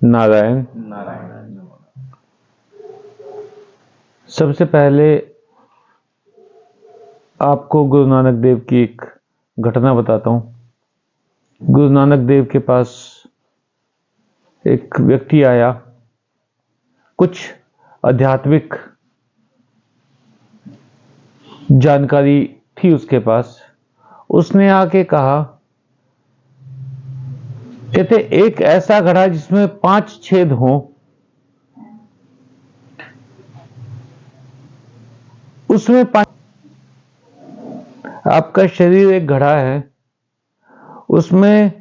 नारायण। सबसे पहले आपको गुरु नानक देव की एक घटना बताता हूँ। गुरु नानक देव के पास एक व्यक्ति आया, कुछ आध्यात्मिक जानकारी थी उसके पास। उसने आके कहा, कहते एक ऐसा घड़ा जिसमें 5 छेद हों, उसमें 5। आपका शरीर एक घड़ा है, उसमें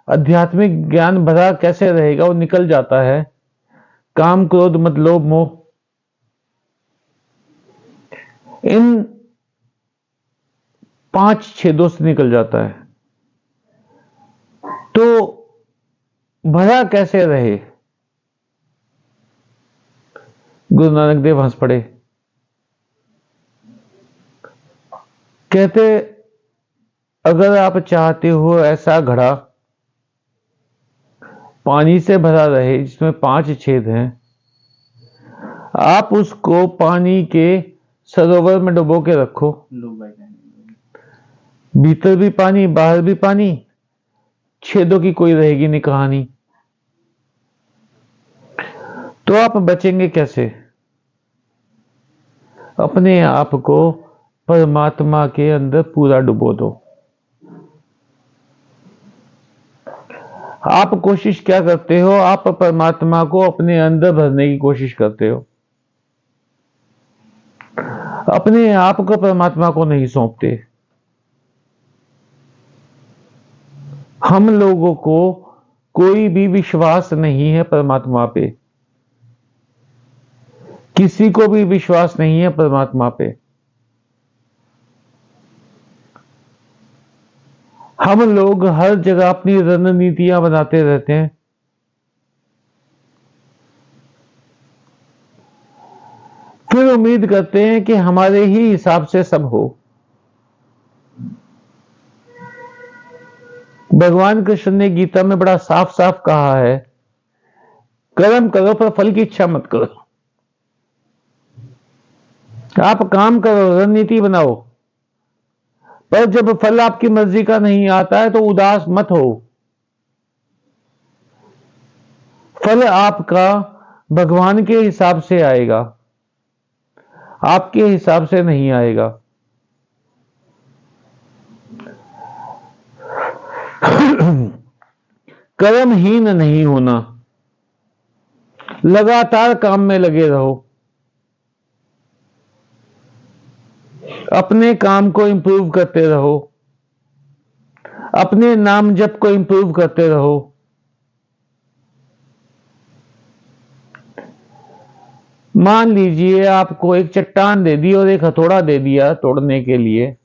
आध्यात्मिक ज्ञान भरा कैसे रहेगा? वो निकल जाता है। काम, क्रोध, मद, लोभ, मोह, इन 5 छेदों से निकल जाता है। तो भरा कैसे रहे? गुरु नानक देव हंस पड़े। कहते अगर आप चाहते हो ऐसा घड़ा पानी से भरा रहे जिसमें 5 छेद हैं, आप उसको पानी के सरोवर में डुबो के रखो। भीतर भी पानी, बाहर भी पानी, छेदों की कोई रहेगी नहीं कहानी। तो आप बचेंगे कैसे? अपने आप को परमात्मा के अंदर पूरा डुबो दो। आप कोशिश क्या करते हो? आप परमात्मा को अपने अंदर भरने की कोशिश करते हो, अपने आप को परमात्मा को नहीं सौंपते। हम लोगों को कोई भी विश्वास नहीं है परमात्मा पे, किसी को भी विश्वास नहीं है परमात्मा पे। हम लोग हर जगह अपनी रणनीतियां बनाते रहते हैं। फिर उम्मीद करते हैं कि हमारे ही हिसाब से सब हो। भगवान कृष्ण ने गीता में बड़ा साफ साफ कहा है, कर्म करो पर फल की इच्छा मत करो। आप काम करो, रणनीति बनाओ, पर जब फल आपकी मर्जी का नहीं आता है तो उदास मत हो। फल आपका भगवान के हिसाब से आएगा, आपके हिसाब से नहीं आएगा। कर्महीन नहीं होना, लगातार काम में लगे रहो, अपने काम को इंप्रूव करते रहो, अपने नाम जप को इंप्रूव करते रहो। मान लीजिए आपको एक चट्टान दे दी और एक हथौड़ा दे दिया तोड़ने के लिए,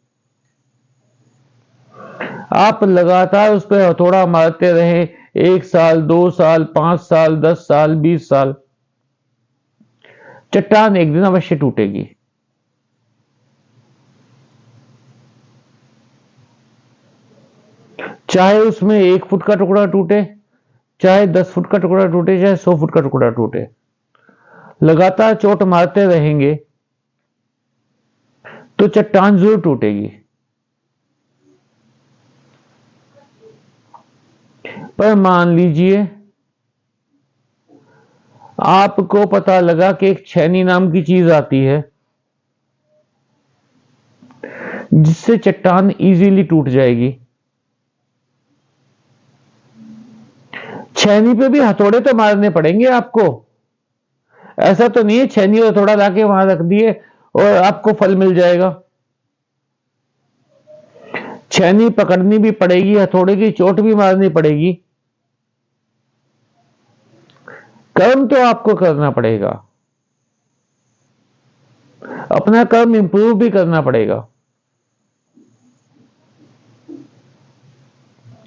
आप लगातार उस पर हथौड़ा मारते रहे 1 साल, 2 साल, 5 साल, 10 साल, 20 साल, चट्टान एक दिन अवश्य टूटेगी। चाहे उसमें 1 फुट का टुकड़ा टूटे, चाहे 10 फुट का टुकड़ा टूटे, चाहे 100 फुट का टुकड़ा टूटे, लगातार चोट मारते रहेंगे तो चट्टान जरूर टूटेगी। पर मान लीजिए आपको पता लगा कि एक छेनी नाम की चीज आती है जिससे चट्टान इजीली टूट जाएगी। छेनी पे भी हथौड़े तो मारने पड़ेंगे आपको। ऐसा तो नहीं है छेनी और हथौड़ा लाके वहां रख दिए और आपको फल मिल जाएगा। छेनी पकड़नी भी पड़ेगी, हथौड़े की चोट भी मारनी पड़ेगी। कर्म तो आपको करना पड़ेगा, अपना कर्म इंप्रूव भी करना पड़ेगा।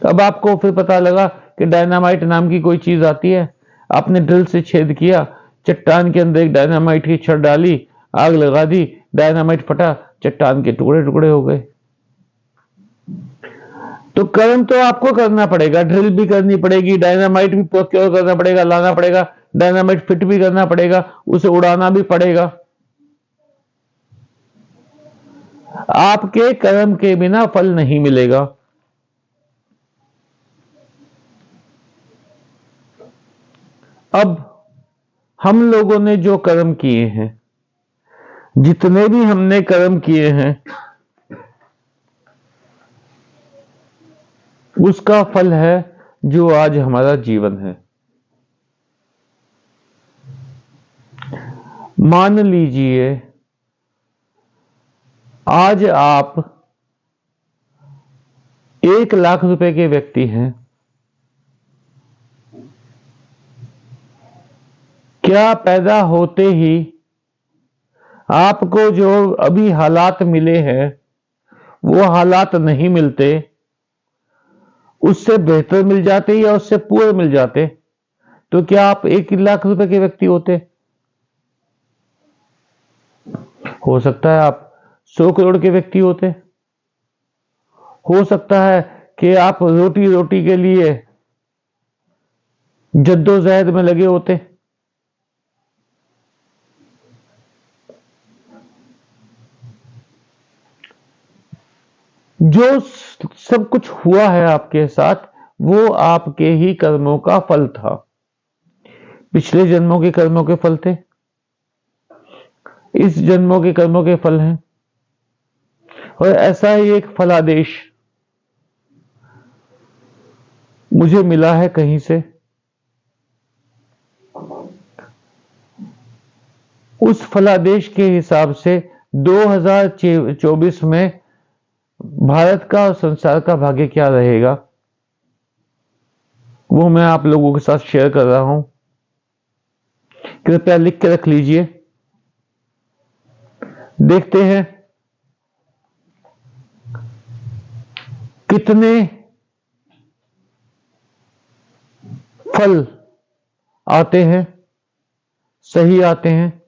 अब आपको फिर पता लगा कि डायनामाइट नाम की कोई चीज आती है, आपने ड्रिल से छेद किया, चट्टान के अंदर एक डायनामाइट की छड़ डाली, आग लगा दी, डायनामाइट फटा, चट्टान के टुकड़े टुकड़े हो गए। तो कर्म तो आपको करना पड़ेगा, ड्रिल भी करनी पड़ेगी, डायनामाइट भी प्रोक्योर करना पड़ेगा, लाना पड़ेगा, डायनामाइट फिट भी करना पड़ेगा, उसे उड़ाना भी पड़ेगा। आपके कर्म के बिना फल नहीं मिलेगा। अब हम लोगों ने जो कर्म किए हैं, जितने भी हमने कर्म किए हैं, उसका फल है जो आज हमारा जीवन है। मान लीजिए आज आप 1,00,000 रुपए के व्यक्ति हैं। क्या पैदा होते ही आपको जो अभी हालात मिले हैं वो हालात नहीं मिलते, उससे बेहतर मिल जाते या उससे पूरे मिल जाते, तो क्या आप 1,00,000 रुपए के व्यक्ति होते? हो सकता है आप 100 करोड़ के व्यक्ति होते। हो सकता है कि आप रोटी रोटी के लिए जद्दोजहद में लगे होते। जो सब कुछ हुआ है आपके साथ वो आपके ही कर्मों का फल था, पिछले जन्मों के कर्मों के फल थे, इस जन्मों के कर्मों के फल हैं। और ऐसा ही एक फलादेश मुझे मिला है कहीं से। उस फलादेश के हिसाब से 2024 में भारत का और संसार का भाग्य क्या रहेगा वो मैं आप लोगों के साथ शेयर कर रहा हूं। कृपया लिख के रख लीजिए। देखते हैं कितने फल आते हैं, सही आते हैं।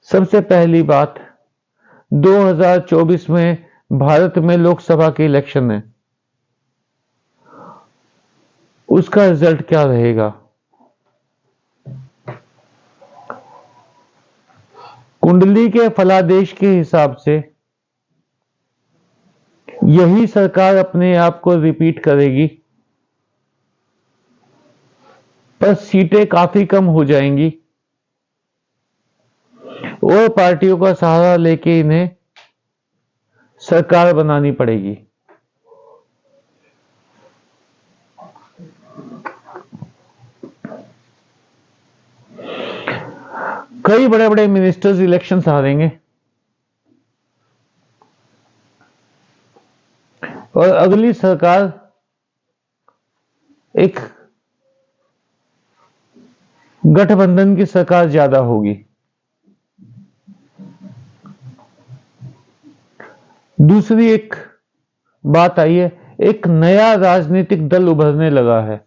सबसे पहली बात, 2024 में भारत में लोकसभा के इलेक्शन है, उसका रिजल्ट क्या रहेगा? कुंडली के फलादेश के हिसाब से यही सरकार अपने आप को रिपीट करेगी, पर सीटें काफी कम हो जाएंगी और पार्टियों का सहारा लेके इन्हें सरकार बनानी पड़ेगी। कई बड़े बड़े मिनिस्टर्स इलेक्शन हारेंगे और अगली सरकार एक गठबंधन की सरकार ज्यादा होगी। दूसरी एक बात आई है, एक नया राजनीतिक दल उभरने लगा है।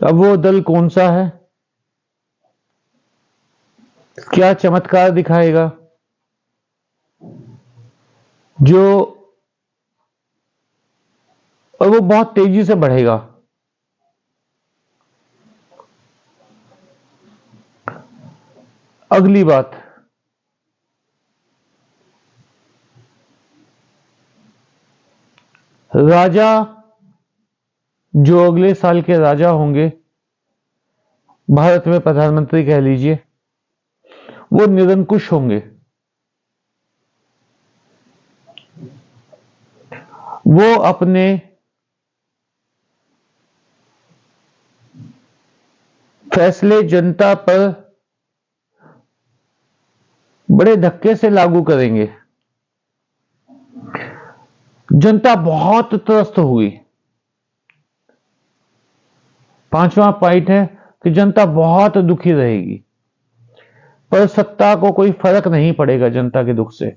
अब वो दल कौन सा है, क्या चमत्कार दिखाएगा, जो और वो बहुत तेजी से बढ़ेगा। अगली बात, राजा जो अगले साल के राजा होंगे, भारत में प्रधानमंत्री कह लीजिए, वो निरंकुश होंगे। वो अपने फैसले जनता पर बड़े धक्के से लागू करेंगे। जनता बहुत त्रस्त हुई। पांचवा पॉइंट है कि जनता बहुत दुखी रहेगी, पर सत्ता को कोई फर्क नहीं पड़ेगा जनता के दुख से।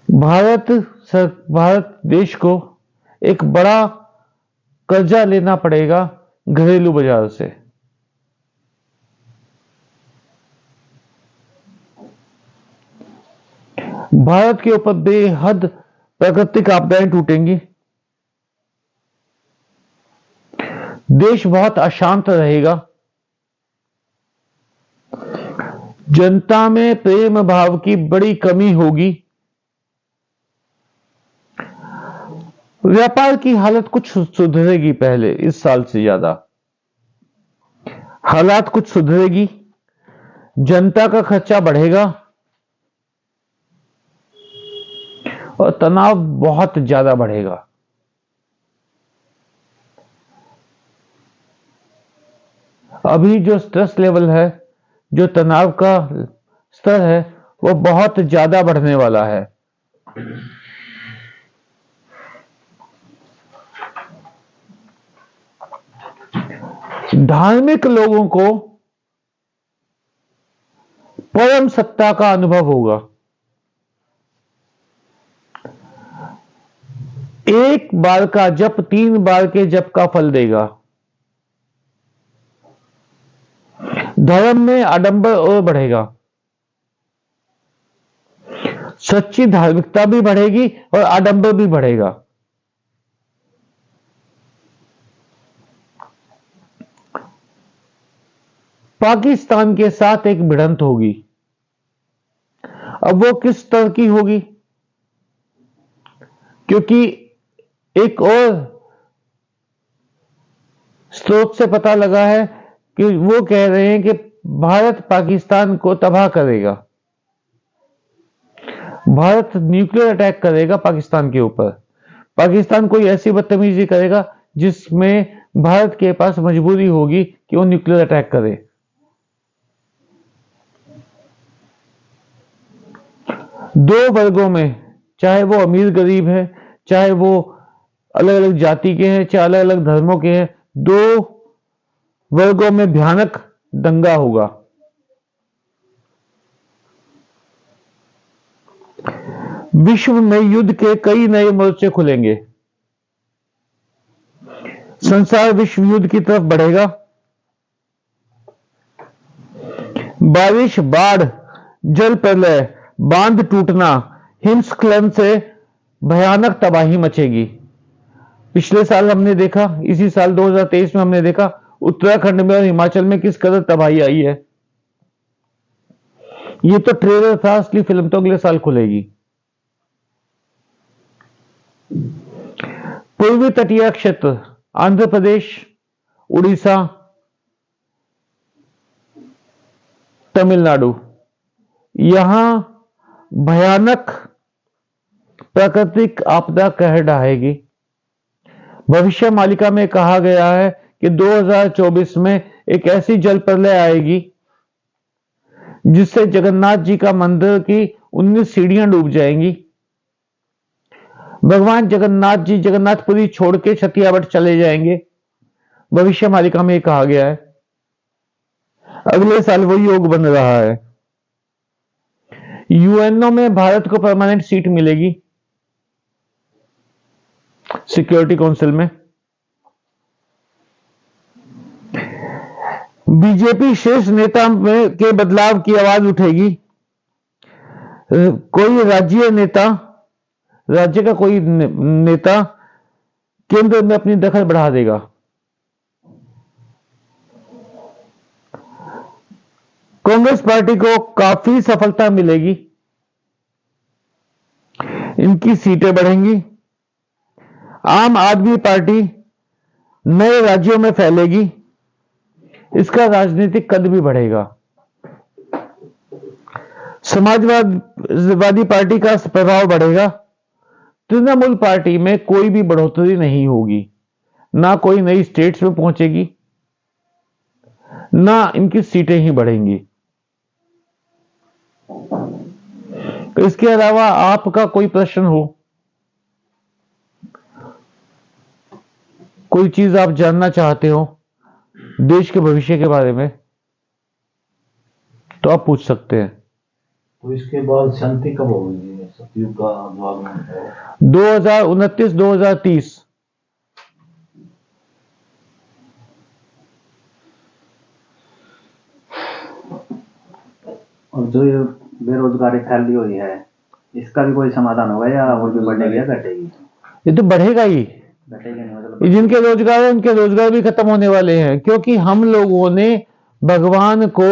भारत देश को एक बड़ा कर्जा लेना पड़ेगा घरेलू बाजार से। भारत के ऊपर बेहद प्राकृतिक आपदाएं टूटेंगी। देश बहुत अशांत रहेगा। जनता में प्रेम भाव की बड़ी कमी होगी। व्यापार की हालत कुछ सुधरेगी, पहले इस साल से ज्यादा हालात कुछ सुधरेगी। जनता का खर्चा बढ़ेगा और तनाव बहुत ज्यादा बढ़ेगा। अभी जो स्ट्रेस लेवल है, जो तनाव का स्तर है, वो बहुत ज्यादा बढ़ने वाला है। धार्मिक लोगों को परम सत्ता का अनुभव होगा। एक बार का जप 3 बार के जप का फल देगा। धर्म में आडंबर और बढ़ेगा। सच्ची धार्मिकता भी बढ़ेगी और आडंबर भी बढ़ेगा। पाकिस्तान के साथ एक भिड़ंत होगी। अब वो किस स्तर की होगी, क्योंकि एक और स्रोत से पता लगा है कि वो कह रहे हैं कि भारत पाकिस्तान को तबाह करेगा। भारत न्यूक्लियर अटैक करेगा पाकिस्तान के ऊपर। पाकिस्तान कोई ऐसी बदतमीजी करेगा जिसमें भारत के पास मजबूरी होगी कि वो न्यूक्लियर अटैक करे। दो वर्गों में, चाहे वो अमीर गरीब है, चाहे वो अलग अलग जाति के हैं, चाहे अलग अलग धर्मों के हैं, दो वर्गों में भयानक दंगा होगा। विश्व में युद्ध के कई नए मोर्चे खुलेंगे। संसार विश्व युद्ध की तरफ बढ़ेगा। बारिश, बाढ़, जल प्रलय, बांध टूटना, हिमस्खलन से भयानक तबाही मचेगी। पिछले साल हमने देखा, इसी साल 2023 में हमने देखा उत्तराखंड में और हिमाचल में किस कदर तबाही आई है। ये तो ट्रेलर था, असली फिल्म तो अगले साल खुलेगी। पूर्वी तटीय क्षेत्र, आंध्र प्रदेश, उड़ीसा, तमिलनाडु, यहां भयानक प्राकृतिक आपदा कहर ढाएगी। भविष्य मालिका में कहा गया है कि 2024 में एक ऐसी जल प्रलय आएगी जिससे जगन्नाथ जी का मंदिर की 19 सीढ़ियां डूब जाएंगी। भगवान जगन्नाथ जी जगन्नाथपुरी छोड़ के छतियावट चले जाएंगे। भविष्य मालिका में कहा गया है। अगले साल वो योग बन रहा है। यूएनओ में भारत को परमानेंट सीट मिलेगी, सिक्योरिटी काउंसिल में। बीजेपी शीर्ष नेता में के बदलाव की आवाज उठेगी। कोई राज्य का कोई नेता केंद्र में अपनी दखल बढ़ा देगा। कांग्रेस पार्टी को काफी सफलता मिलेगी। इनकी सीटें बढ़ेंगी। आम आदमी पार्टी नए राज्यों में फैलेगी। इसका राजनीतिक कद भी बढ़ेगा। समाजवादी पार्टी का प्रभाव बढ़ेगा। तृणमूल पार्टी में कोई भी बढ़ोतरी नहीं होगी, ना कोई नई स्टेट्स में पहुंचेगी, ना इनकी सीटें ही बढ़ेंगी। इसके अलावा आपका कोई प्रश्न हो, कोई चीज आप जानना चाहते हो देश के भविष्य के बारे में, तो आप पूछ सकते हैं। तो इसके बाद शांति कब होगी? सतयुग का जो आगमन है 2029-2030। और जो ये बेरोजगारी फैली हुई है, इसका भी कोई समाधान होगा या और भी बढ़ेगी या घटेगी? ये तो बढ़ेगा ही। घटेगी नहीं मतलब? ये जिनके रोजगार है उनके रोजगार भी खत्म होने वाले हैं, क्योंकि हम लोगों ने भगवान को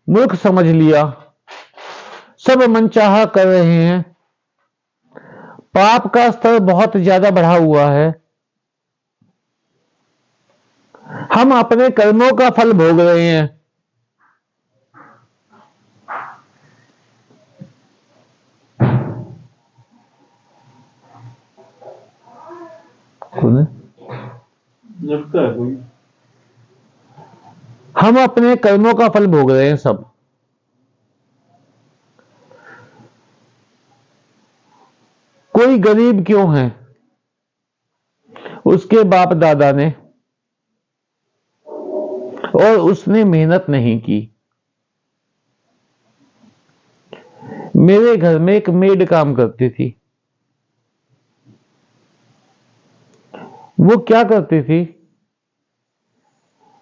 मूर्ख समझ लिया, सब मनचाहा कर रहे हैं, पाप का स्तर बहुत ज्यादा बढ़ा हुआ है, हम अपने कर्मों का फल भोग रहे हैं। कौन है? लगता है कोई। हम अपने कर्मों का फल भोग रहे हैं सब। कोई गरीब क्यों है? उसके बाप दादा ने और उसने मेहनत नहीं की। मेरे घर में एक मेड काम करती थी। वो क्या करती थी,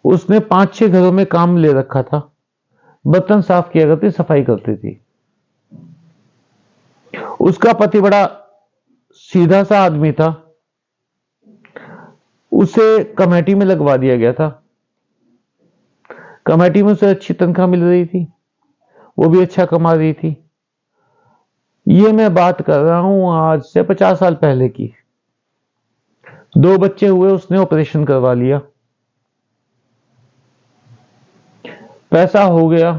उसने 5-6 घरों में काम ले रखा था, बर्तन साफ किया करती, सफाई करती थी। उसका पति बड़ा सीधा सा आदमी था, उसे कमेटी में लगवा दिया गया था। कमेटी में उसे अच्छी तनख्वाह मिल रही थी, वो भी अच्छा कमा रही थी। ये मैं बात कर रहा हूं आज से 50 साल पहले की। 2 बच्चे हुए, उसने ऑपरेशन करवा लिया, पैसा हो गया।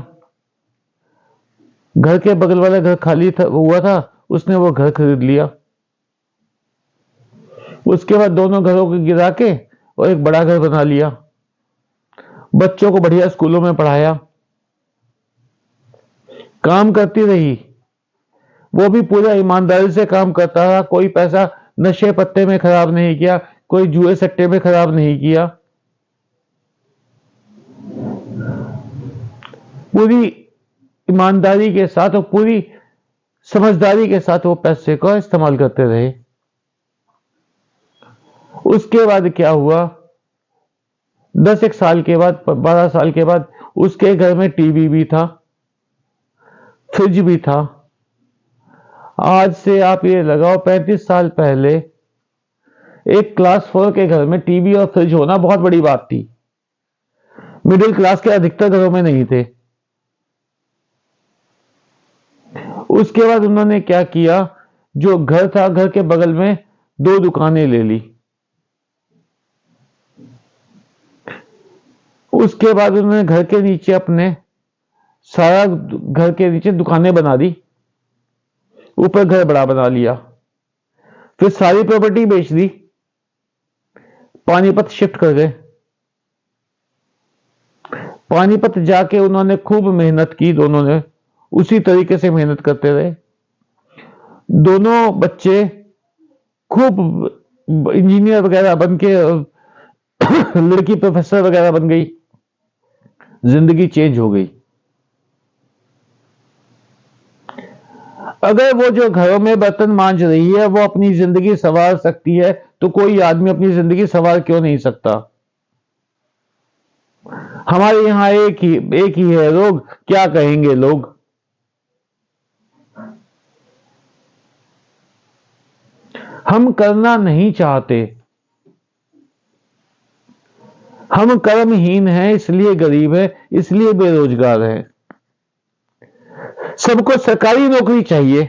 घर के बगल वाला घर खाली था, हुआ था, उसने वो घर खरीद लिया। उसके बाद दोनों घरों को गिरा के और एक बड़ा घर बना लिया। बच्चों को बढ़िया स्कूलों में पढ़ाया, काम करती रही। वो भी पूरा ईमानदारी से काम करता रहा, कोई पैसा नशे पत्ते में खराब नहीं किया, कोई जुए सट्टे में खराब नहीं किया। पूरी ईमानदारी के साथ और पूरी समझदारी के साथ वो पैसे को इस्तेमाल करते रहे। उसके बाद क्या हुआ, 10 साल के बाद, 12 साल के बाद उसके घर में टीवी भी था, फ्रिज भी था। आज से आप ये लगाओ 35 साल पहले एक क्लास 4 के घर में टीवी और फ्रिज होना बहुत बड़ी बात थी। मिडिल क्लास के अधिकतर घरों में नहीं थे। उसके बाद उन्होंने क्या किया, जो घर था, घर के बगल में 2 दुकानें ले ली। उसके बाद उन्होंने घर के नीचे अपने सारा घर के नीचे दुकानें बना दी, ऊपर घर बड़ा बना लिया। फिर सारी प्रॉपर्टी बेच दी, पानीपत शिफ्ट कर गए। पानीपत जाके उन्होंने खूब मेहनत की, दोनों ने उसी तरीके से मेहनत करते रहे। दोनों बच्चे खूब इंजीनियर वगैरह बन के, लड़की प्रोफेसर वगैरह बन गई, जिंदगी चेंज हो गई। अगर वो जो घरों में बर्तन मांज रही है वो अपनी जिंदगी संवार सकती है, तो कोई आदमी अपनी जिंदगी संवार क्यों नहीं सकता? हमारे यहां एक ही है रोग, क्या कहेंगे लोग? हम करना नहीं चाहते, हम कर्महीन हैं, इसलिए गरीब है, इसलिए बेरोजगार है। सबको सरकारी नौकरी चाहिए,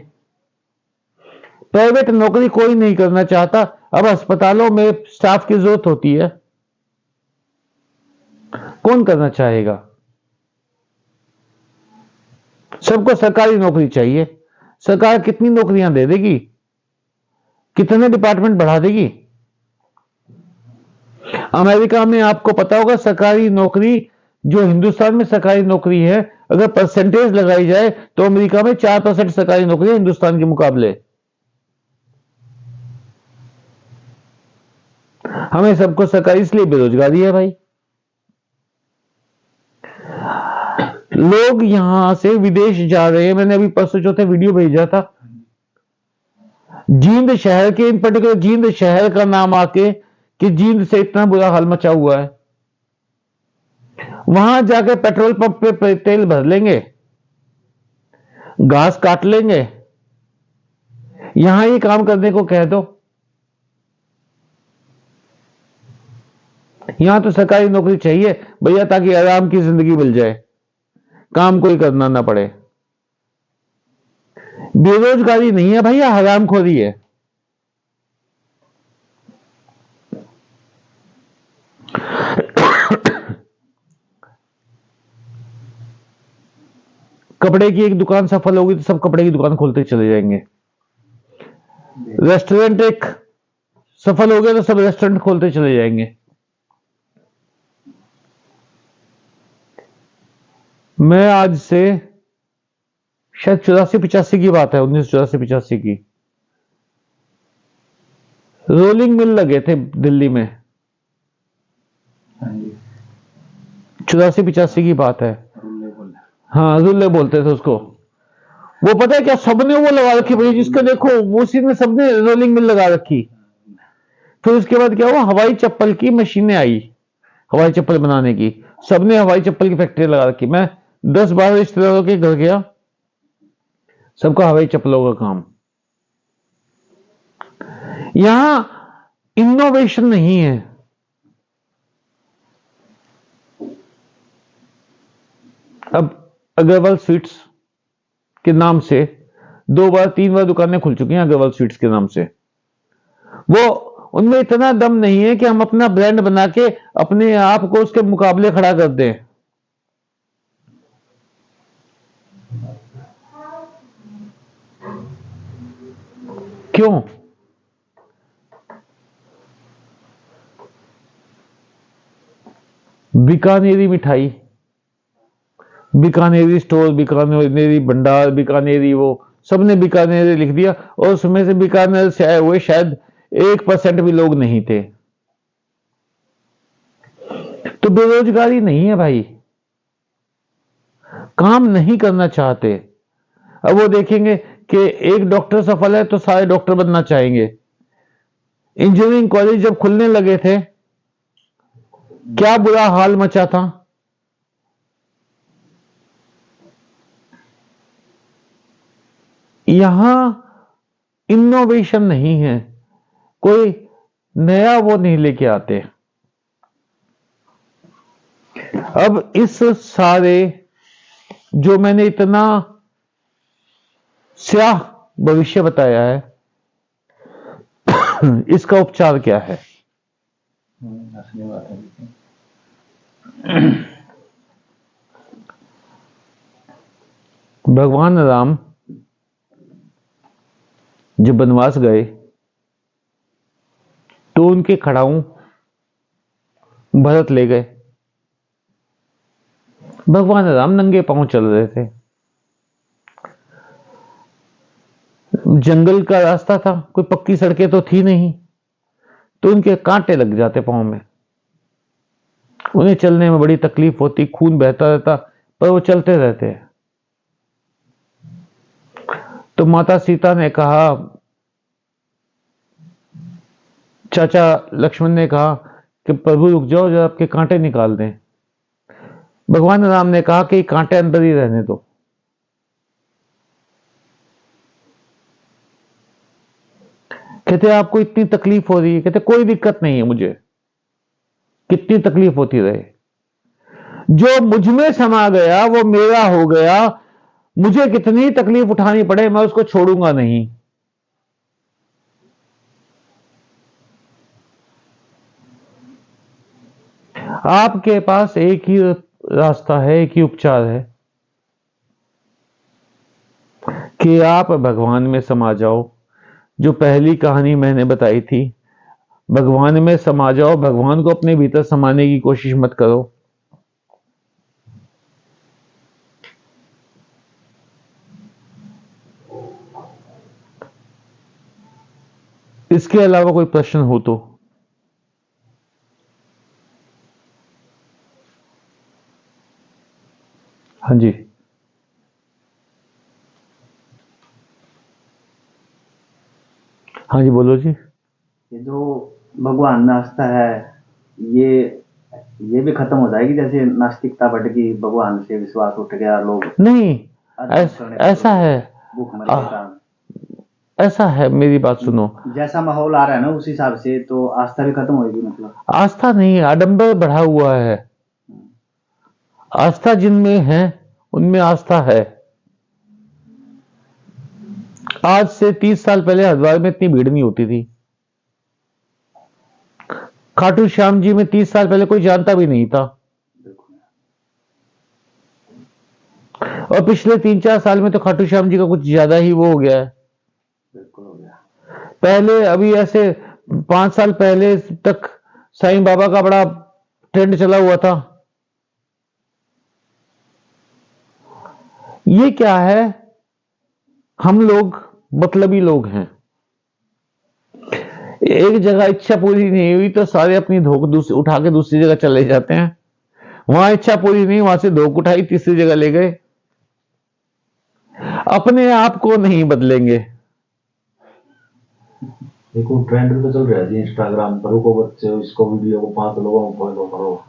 प्राइवेट नौकरी कोई नहीं करना चाहता। अब अस्पतालों में स्टाफ की जरूरत होती है, कौन करना चाहेगा? सबको सरकारी नौकरी चाहिए। सरकार कितनी नौकरियां दे देगी, कितने डिपार्टमेंट बढ़ा देगी? अमेरिका में आपको पता होगा, सरकारी नौकरी, जो हिंदुस्तान में सरकारी नौकरी है, अगर परसेंटेज लगाई जाए तो अमेरिका में 4% सरकारी नौकरी है हिंदुस्तान के मुकाबले। हमें सबको सरकारी, इसलिए बेरोजगारी है भाई। लोग यहां से विदेश जा रहे हैं। मैंने अभी परसों चौथे वीडियो भेजा था, जींद शहर के, इन पर्टिकुलर जींद शहर का नाम आके कि जींद से इतना बुरा हाल मचा हुआ है। वहां जाकर पेट्रोल पंप पे तेल भर लेंगे, घास काट लेंगे, यहां ये काम करने को कह दो। यहां तो सरकारी नौकरी चाहिए भैया, ताकि आराम की जिंदगी मिल जाए, काम कोई करना ना पड़े। बेरोजगारी नहीं है भैया, हरामखोरी है। कपड़े की एक दुकान सफल होगी तो सब कपड़े की दुकान खोलते चले जाएंगे। रेस्टोरेंट एक सफल हो गया तो सब रेस्टोरेंट खोलते चले जाएंगे। मैं आज से शायद 84-85 की बात है, 1984-85 की, रोलिंग मिल लगे थे दिल्ली में। हाँ जी। 84-85 की बात है। रुल्ले बोल। हाँ, रुल्ले बोलते थे उसको। वो पता है क्या, सबने वो लगा रखी भाई, जिसको देखो उसी में सबने रोलिंग मिल लगा रखी। फिर उसके बाद क्या हुआ, हवाई चप्पल की मशीनें आई, हवाई चप्पल बनाने की, सबने हवाई चप्पल की फैक्ट्री लगा रखी। मैं 10-12 रिश्तेदारों के घर गया, सबका हवाई चप्पलों का काम। यहां इनोवेशन नहीं है। अब अग्रवाल स्वीट्स के नाम से 2-3 बार दुकानें खुल चुकी हैं, अग्रवाल स्वीट्स के नाम से। वो उनमें इतना दम नहीं है कि हम अपना ब्रांड बना के अपने आप को उसके मुकाबले खड़ा कर दें। क्यों? बीकानेरी मिठाई, बीकानेरी स्टोर, बीकानेरी भंडार, बीकानेरी वो, सबने बीकानेरी लिख दिया, और उसमें से बीकानेर से आए हुए शायद 1% भी लोग नहीं थे। तो बेरोजगारी नहीं है भाई, काम नहीं करना चाहते। अब वो देखेंगे कि एक डॉक्टर सफल है तो सारे डॉक्टर बनना चाहेंगे। इंजीनियरिंग कॉलेज जब खुलने लगे थे, क्या बुरा हाल मचा था। यहां इनोवेशन नहीं है, कोई नया वो नहीं लेके आते। अब इस सारे जो मैंने इतना स्याह भविष्य बताया है, इसका उपचार क्या है? असली बात है। भगवान राम जब वनवास गए तो उनके खड़ाऊ भरत ले गए। भगवान राम नंगे पांव चल रहे थे, जंगल का रास्ता था, कोई पक्की सड़कें तो थी नहीं, तो उनके कांटे लग जाते पांव में, उन्हें चलने में बड़ी तकलीफ होती, खून बहता रहता, पर वो चलते रहते। तो माता सीता ने कहा, चाचा लक्ष्मण ने कहा कि प्रभु रुक जाओ, जरा आपके कांटे निकाल दें। भगवान राम ने कहा कि कांटे अंदर ही रहने दो। कहते आपको इतनी तकलीफ हो रही है? कहते कोई दिक्कत नहीं है मुझे, कितनी तकलीफ होती रहे, जो मुझ में समा गया वो मेरा हो गया, मुझे कितनी तकलीफ उठानी पड़े मैं उसको छोड़ूंगा नहीं। आपके पास एक ही रास्ता है, एक ही उपचार है कि आप भगवान में समा जाओ। जो पहली कहानी मैंने बताई थी, भगवान में समा जाओ, भगवान को अपने भीतर समाने की कोशिश मत करो। इसके अलावा कोई प्रश्न हो तो? हाँ जी। हाँ जी, बोलो जी। ये जो भगवान नाचता है, ये भी खत्म हो जाएगी, जैसे नास्तिकता बढ़ गई, भगवान से विश्वास उठ गया, लोग नहीं, ऐसा है, भूख मर के कारण। ऐसा है, मेरी बात सुनो। जैसा माहौल आ रहा है ना उस हिसाब से तो आस्था भी खत्म होगी मतलब। आस्था नहीं, आडंबर बढ़ा हुआ है। आस्था जिनमें है उनमें आस्था है। आज से 30 साल पहले हरिद्वार में इतनी भीड़ नहीं होती थी। खाटू श्याम जी में 30 साल पहले कोई जानता भी नहीं था, और पिछले 3-4 साल में तो खाटू श्याम जी का कुछ ज्यादा ही वो हो गया है। बिल्कुल हो गया। पहले अभी ऐसे 5 साल पहले तक साईं बाबा का बड़ा ट्रेंड चला हुआ था। ये क्या है, हम लोग मतलबी लोग हैं। एक जगह इच्छा पूरी नहीं हुई तो सारे अपनी धोख उठा के दूसरी जगह चले जाते हैं। वहां इच्छा पूरी नहीं, वहां से धोख उठाई तीसरी जगह ले गए। अपने आप को नहीं बदलेंगे। देखो ट्रेंड पे चल रहा है जी इंस्टाग्राम पर, रुको बच्चे इसको वीडियो को 5 लोगों को फॉलो करो,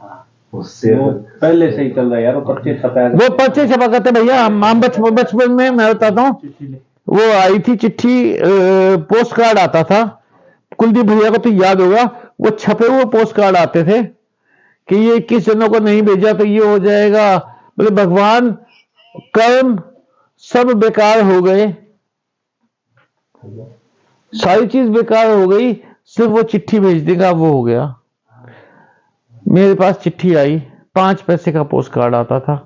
उससे पहले से ही चल रहा है यार। वो पर्चे छपा करते भैया। हम बचपन में मैं बताता हूँ, वो आई थी चिट्ठी, पोस्ट कार्ड आता था। कुलदीप भैया को तो याद होगा, वो छपे हुए पोस्ट कार्ड आते थे कि ये 21 जनों को नहीं भेजा तो ये हो जाएगा। मतलब भगवान, कर्म सब बेकार हो गए, सारी चीज बेकार हो गई, सिर्फ वो चिट्ठी भेज देगा वो हो गया। मेरे पास चिट्ठी आई, 5 पैसे का पोस्ट कार्ड आता था,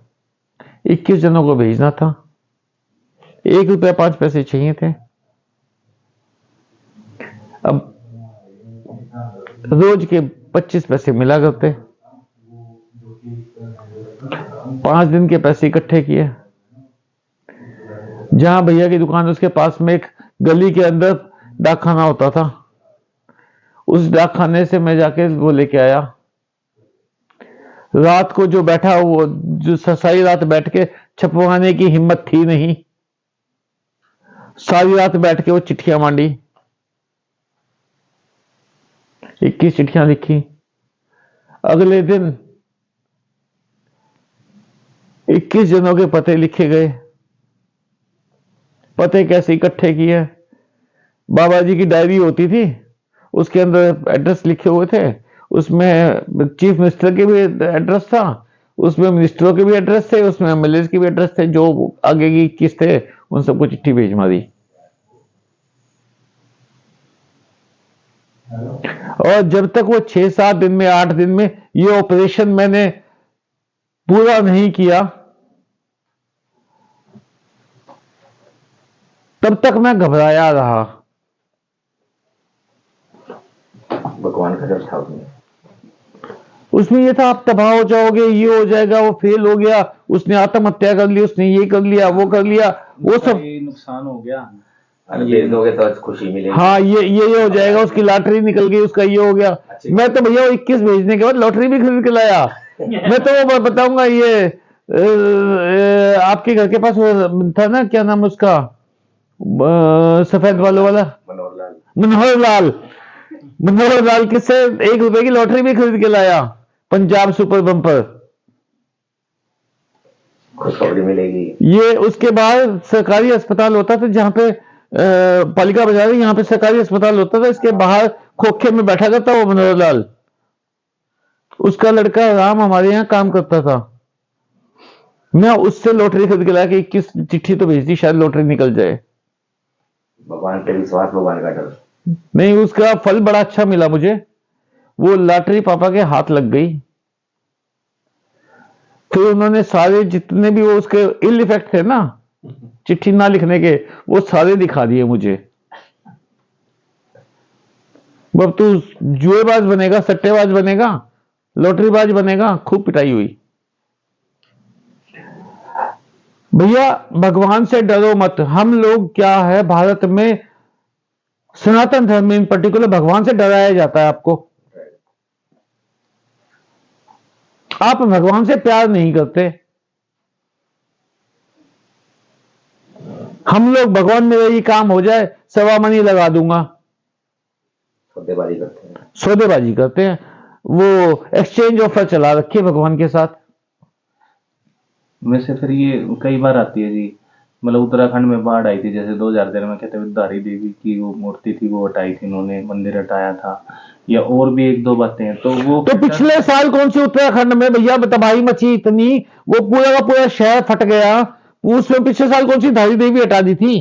21 जनों को भेजना था, 1 रुपया 5 पैसे चाहिए थे। अब रोज के 25 पैसे मिला करते, 5 दिन के पैसे इकट्ठे किए। जहां भैया की दुकान उसके पास में एक गली के अंदर डाकखाना होता था, उस डाकखाने से मैं जाके वो लेके आया। रात को जो बैठा, वो जो सारी रात बैठ के छपवाने की हिम्मत थी नहीं, सारी रात बैठ के वो चिट्ठियां मांडी, 21 चिट्ठियां लिखी। अगले दिन 21 जनों के पते लिखे गए। पते कैसे इकट्ठे किए? बाबा जी की डायरी होती थी, उसके अंदर एड्रेस लिखे हुए थे, उसमें चीफ मिनिस्टर के भी एड्रेस था, उसमें मिनिस्टरों के भी एड्रेस थे, उसमें एमएलए के भी एड्रेस थे, जो आगे की किस थे उन सबको चिट्ठी भेज मारी। और जब तक वो 6-7 दिन में 8 दिन में ये ऑपरेशन मैंने पूरा नहीं किया, तब तक मैं घबराया रहा। भगवान का डर था उसमें ये था आप तबाह हो जाओगे, ये हो जाएगा, वो फेल हो गया, उसने आत्महत्या कर ली, उसने ये कर लिया, वो कर लिया, वो सब नुकसान हो गया। बेच दोगे तो खुशी मिलेगी। हाँ, ये हो जाएगा, उसकी लॉटरी निकल गई, उसका ये हो गया। मैं तो भैया 21 भेजने के बाद लॉटरी भी खरीद के लाया। मैं तो वो बताऊंगा, ये आपके घर के पास वो था ना, क्या नाम उसका, सफेद बालों वाला, मनोहर लाल किससे 1 रुपए की लॉटरी भी खरीद के लाया, पंजाब सुपर बम्पर। खुशखबरी मिलेगी। ये उसके बाद सरकारी अस्पताल होता था, जहां पे पालिका बाजार है, यहाँ पे सरकारी अस्पताल होता था, इसके बाहर खोखे में बैठा करता वो मनोहर लाल, उसका लड़का राम हमारे यहाँ काम करता था। मैं उससे लॉटरी खरीद के लाया कि 21 चिट्ठी तो भेज दी, शायद लॉटरी निकल जाए। भगवान पे विश्वास, भगवान का डर नहीं, उसका फल बड़ा अच्छा मिला मुझे। वो लॉटरी पापा के हाथ लग गई, फिर उन्होंने सारे जितने भी वो उसके इल इफेक्ट थे ना चिट्ठी ना लिखने के, वो सारे दिखा दिए मुझे। अब तू जुएबाज बनेगा, सट्टेबाज बनेगा, लॉटरीबाज बनेगा, खूब पिटाई हुई। भैया भगवान से डरो मत। हम लोग क्या है, भारत में सनातन धर्म में इन पर्टिकुलर भगवान से डराया जाता है आपको। आप भगवान से प्यार नहीं करते। हम लोग भगवान मेरा ये काम हो जाए, सवा मनी लगा दूंगा, सौदेबाजी करते हैं। वो एक्सचेंज ऑफर चला रखी है भगवान के साथ। वैसे फिर ये कई बार आती है जी मतलब उत्तराखंड में बाढ़ आई थी जैसे 2013 में, कहते धारी देवी की वो मूर्ति थी वो हटाई थी इन्होंने, मंदिर हटाया था, या और भी एक दो बातें हैं। तो वो तो पिछले साल कौन सी उत्तराखंड में भैया तबाही मची इतनी, वो पूरा का पूरा शहर फट गया, उसमें पिछले साल कौन सी धारी देवी हटा दी थी?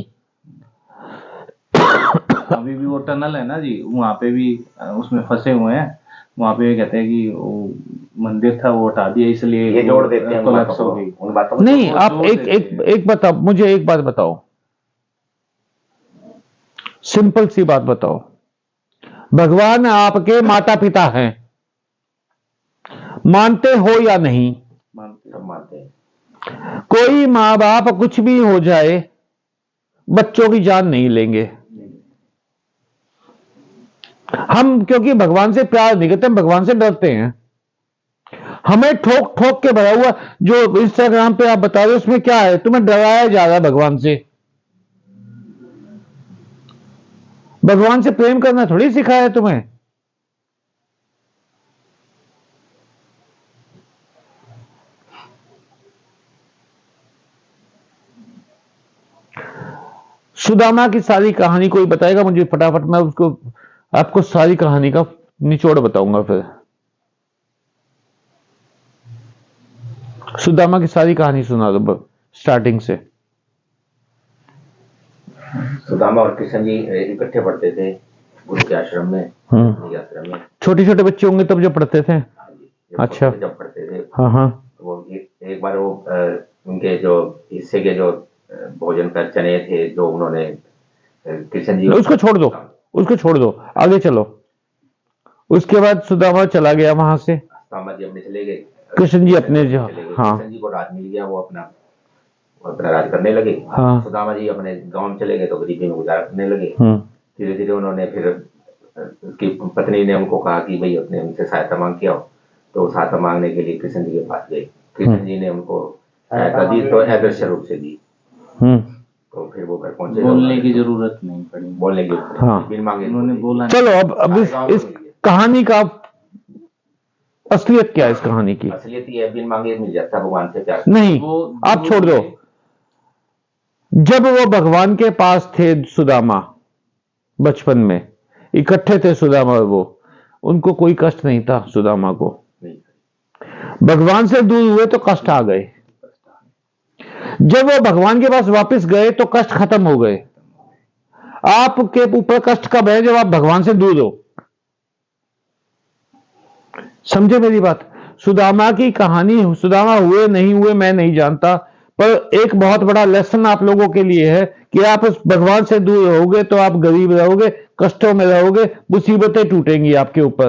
अभी भी वो टनल है ना जी, वहाँ पे भी उसमें फंसे हुए हैं। वहाँ पे कहते हैं कि वो मंदिर था वो हटा दिया, इसलिए ये जोड़ देते हैं कोलैप्स हो गई। उन बातों को। नहीं, वो आप जोड़ एक देते एक हैं। एक बताओ, मुझे एक बात बताओ, सिंपल सी बात बताओ, भगवान आपके माता पिता हैं, मानते हो या नहीं? सब मानते हैं। कोई माँ बाप कुछ भी हो जाए बच्चों की जान नहीं लेंगे। हम क्योंकि भगवान से प्यार नहीं करते, हम भगवान से डरते हैं। हमें ठोक ठोक के भरा हुआ जो इंस्टाग्राम पे आप बता रहे हो उसमें क्या है? तुम्हें डराया जा रहा है भगवान से। भगवान से प्रेम करना थोड़ी सिखाया है तुम्हें। सुदामा की सारी कहानी कोई बताएगा मुझे फटाफट, मैं उसको आपको सारी कहानी का निचोड़ बताऊंगा। फिर सुदामा की सारी कहानी सुना दो स्टार्टिंग से। सुदामा और कृष्ण जी इकट्ठे पढ़ते थे गुरु के आश्रम में, आश्रम में। छोटे छोटे बच्चे होंगे तब जब पढ़ते थे? हाँ जी, अच्छा, जब पढ़ते थे। हाँ हाँ। वो एक बार वो उनके जो हिस्से के जो भोजन का चने थे जो उन्होंने कृष्ण जी, उसको छोड़ दो, उसको छोड़ दो, आगे चलो। उसके बाद सुदामा चला गया वहां से, सुदामा जी अपने चले गए, कृष्ण जी अपने जो, हाँ कृष्ण जी को राज मिल गया, वो अपना राज करने लगे। हाँ। सुदामा जी अपने गांव में चले गए तो गरीबी में गुजारा करने लगे। धीरे धीरे उन्होंने फिर उसकी पत्नी ने उनको कहा कि भाई अपने उनसे सहायता मांग के आओ, तो सहायता मांगने के लिए कृष्ण जी के पास गए। कृष्ण जी ने उनको सहायता दी तो अदृश्य रूप से दी। तो फिर वो घर पहुंचे, बोलने की जरूरत नहीं पड़ी, बोलने की हाँ, बिन मांगे उन्होंने बोला। चलो अब इस कहानी का असलियत क्या है? इस कहानी की असलियत ये बिन मांगे मिल जाता भगवान से प्यार। नहीं, आप छोड़ दो। जब वो भगवान के पास थे सुदामा, बचपन में इकट्ठे थे सुदामा और वो, उनको कोई कष्ट नहीं था सुदामा को। भगवान से दूर हुए तो कष्ट आ गए। जब वो भगवान के पास वापस गए तो कष्ट खत्म हो गए। आपके ऊपर कष्ट कब है? जब आप भगवान से दूर हो। समझे मेरी बात? सुदामा की कहानी, सुदामा हुए नहीं हुए मैं नहीं जानता, पर एक बहुत बड़ा लेसन आप लोगों के लिए है कि आप उस भगवान से दूर रहोगे तो आप गरीब रहोगे, कष्टों में रहोगे, मुसीबतें टूटेंगी आपके ऊपर।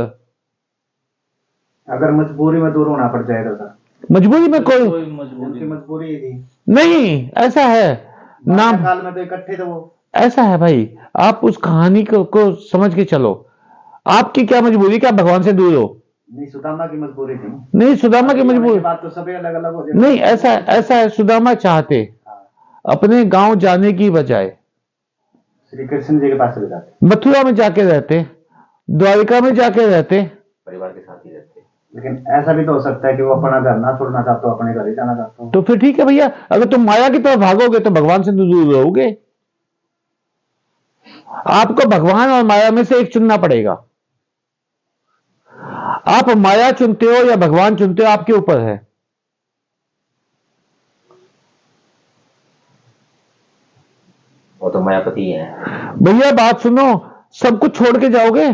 अगर मजबूरी में दूर होना पड़ जाएगा सर? मजबूरी में कोई मजबूरी ही थी नहीं, ऐसा है नाम काल में तो इकट्ठे थे वो। ऐसा है भाई, आप उस कहानी को समझ के चलो। आपकी क्या मजबूरी कि आप भगवान से दूर हो? नहीं, सुदामा की मजबूरी थी। नहीं, सुदामा की मजबूरी बात तो सभी अलग अलग हो जाए। नहीं, ऐसा है, सुदामा चाहते अपने गांव जाने की बजाय श्री कृष्ण जी के पास चले जाते, मथुरा में जाके रहते, द्वारिका में जाके रहते, परिवार के साथ ही रहते। लेकिन ऐसा भी तो हो सकता है कि वो अपना घर ना छोड़ना चाहते हो, अपने घर ही जाना चाहते हो। तो फिर ठीक है भैया, अगर तुम माया की तरफ भागोगे तो भगवान से दूर रहोगे। आपको भगवान और माया में से एक चुनना पड़ेगा। आप माया चुनते हो या भगवान चुनते हो, आपके ऊपर है। वो तो मायापति है भैया बात सुनो, सब कुछ छोड़ के जाओगे?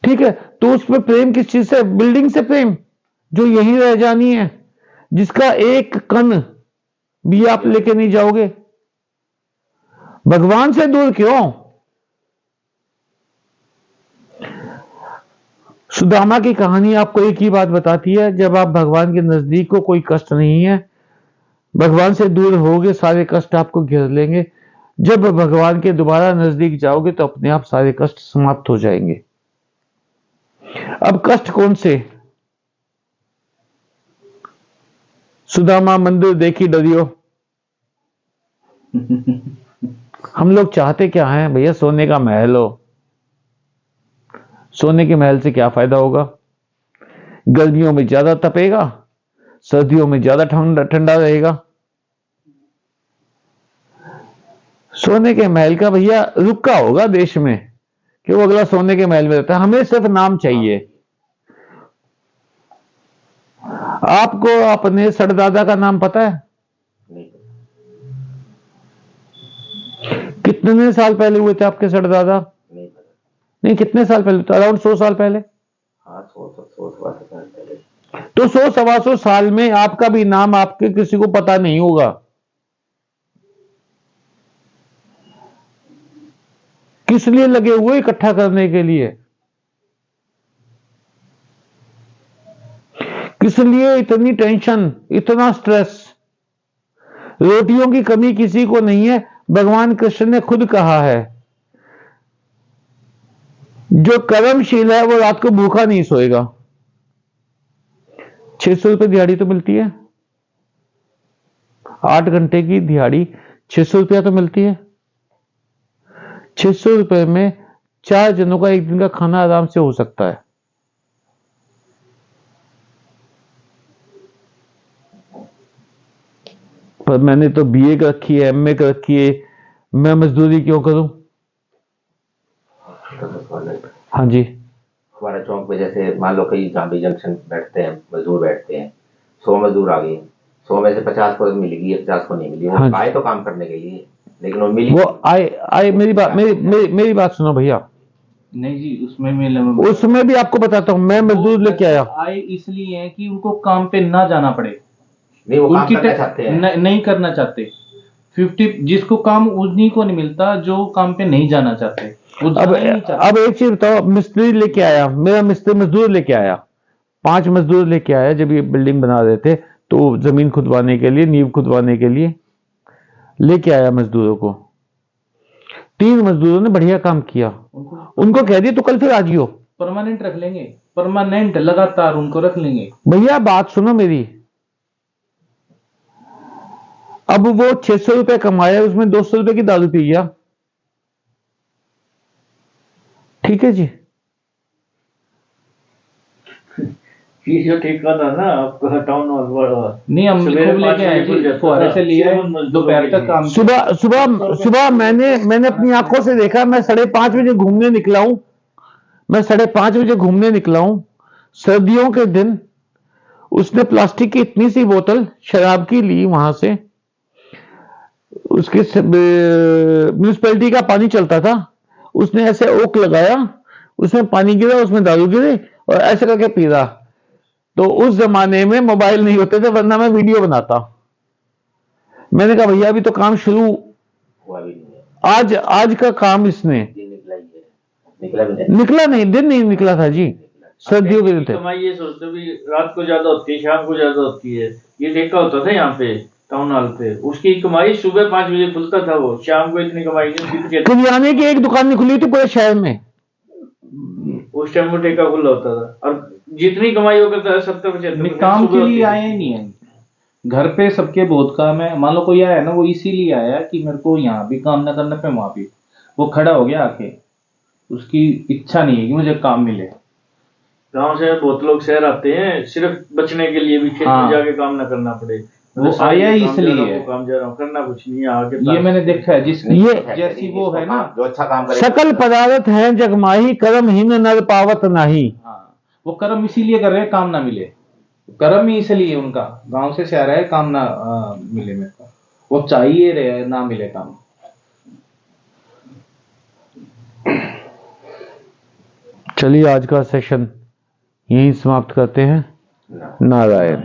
ठीक है, तो उसमें प्रेम किस चीज से? बिल्डिंग से प्रेम जो यहीं रह जानी है, जिसका एक कण भी आप लेके नहीं जाओगे। भगवान से दूर क्यों? सुदामा की कहानी आपको एक ही बात बताती है, जब आप भगवान के नजदीक हो कोई कष्ट नहीं है, भगवान से दूर होगे सारे कष्ट आपको घेर लेंगे। जब भगवान के दोबारा नजदीक जाओगे तो अपने आप सारे कष्ट समाप्त हो जाएंगे। अब कष्ट कौन से? सुदामा मंदिर देखी डरियो। हम लोग चाहते क्या हैं भैया? सोने का महल हो। सोने के महल से क्या फायदा होगा? गर्मियों में ज्यादा तपेगा, सर्दियों में ज्यादा ठंडा ठंडा रहेगा। सोने के महल का भैया रुका होगा देश में कि वो अगला सोने के महल में रहता है, हमें सिर्फ नाम चाहिए। आपको अपने सड़दादा का नाम पता है? नहीं कितने साल पहले हुए थे आपके सड़दादा? नहीं पता। नहीं, कितने साल पहले? तो अराउंड 100 साल पहले। हाँ 100 सवा सौ साल पहले। तो 100-125 साल में आपका भी नाम आपके किसी को पता नहीं होगा। किस लिए लगे हुए इकट्ठा करने के लिए? किस लिए इतनी टेंशन, इतना स्ट्रेस? रोटियों की कमी किसी को नहीं है। भगवान कृष्ण ने खुद कहा है, जो कर्मशील है वो रात को भूखा नहीं सोएगा। 600 रुपए दिहाड़ी तो मिलती है, 8 घंटे की दिहाड़ी 600 रुपया तो मिलती है। 600 रुपए में 4 जनों का एक दिन का खाना आराम से हो सकता है। पर मैंने तो बीए कर रखी है, एमए कर रखी है, मैं मजदूरी क्यों करूं? हाँ जी। हमारा चौक पे जैसे मान लो कई जाम्बी जंक्शन बैठते हैं, मजदूर बैठते हैं, 100 मजदूर आ गए, 100 में से 50 को मिलेगी, 50 को नहीं मिली। वो हाँ आए तो काम करने के लिए, लेकिन वो मिली। वो आए मेरी बात सुनो भैया। नहीं जी, उसमें उसमें भी आपको बताता हूं, मैं मजदूर लेके आया। आए इसलिए है कि उनको काम पे ना जाना पड़े। नहीं, वो काम उनकी करना चाहते हैं। नहीं करना चाहते। 50 जिसको काम उन्हीं को नहीं मिलता जो काम पे नहीं जाना चाहते। अब एक चीज बताओ, मिस्त्री लेके आया, मेरा मिस्त्री मजदूर लेके आया, 5 मजदूर लेके आया। जब ये बिल्डिंग बना रहे थे तो जमीन खुदवाने के लिए, नींव खुदवाने के लिए लेके आया मजदूरों को। 3 मजदूरों ने बढ़िया काम किया। उनको कह दिया तो कल फिर आ जियो। परमानेंट रख लेंगे, परमानेंट लगातार उनको रख लेंगे। भैया बात सुनो मेरी। अब वो 600 रुपए कमाया, उसमें 200 रुपए की दारू पी गया, ठीक है जी। ये जो ठेका था ना आपका टाउन नहीं, हम लेके आए थे, फुहारे से लिए दोपहर तक काम। सुबह मैंने अपनी आंखों से देखा। मैं 5:30 बजे घूमने निकला हूं, मैं 5:30 बजे घूमने निकला हूं सर्दियों के दिन। उसने प्लास्टिक की इतनी सी बोतल शराब की ली वहां से, उसके म्यूनिसिपैलिटी का पानी चलता था, उसने ऐसे ओक लगाया, उसमें पानी गिरा, उसमें दारू गिरी और ऐसे करके पी रहा। तो उस जमाने में मोबाइल नहीं होते थे, वरना मैं वीडियो बनाता। मैंने कहा भैया अभी तो काम शुरू हुआ भी नहीं है। आज का काम इसने निकला नहीं, दिन नहीं निकला था जी, सर्दियों के दिन थे। कमाई ये सोचते भी रात को ज्यादा होती है, शाम को ज्यादा होती है। ये ठेका होता था यहाँ पे टाउन हॉल पे, उसकी कमाई सुबह 5 बजे खुलता था, वो शाम को इतनी कमाई नहीं होती। किरियाने की एक दुकान नहीं खुली थी पूरे शहर में, उस टाइम वो ठेका खुला होता था। और जितनी कमाई वो करता है 70-75 काम के लिए आए ही नहीं है। घर पे सबके बहुत काम है। मान लो कोई आया ना, वो इसीलिए आया कि मेरे को यहाँ भी काम ना करने पे वहां भी वो खड़ा हो गया आके। उसकी इच्छा नहीं है कि मुझे काम मिले। गांव से बहुत लोग शहर आते हैं सिर्फ बचने के लिए भी, खेत में जाके काम ना करना पड़े। वो आया इसलिए काम जा रहा हूँ, करना कुछ नहीं है आगे। ये मैंने देखा है, जिसकी ये जैसी वो है ना, जो अच्छा काम करे। सकल पदार्थ है जगमाही, कर्महीन नर पावत नाही। हाँ, वो कर्म इसीलिए कर रहे हैं काम ना मिले। कर्म ही इसलिए उनका गांव से शहर है, काम ना मिले मेरे को, वो चाहिए रहे ना मिले काम। चलिए आज का सेशन यहीं समाप्त करते हैं। नारायण।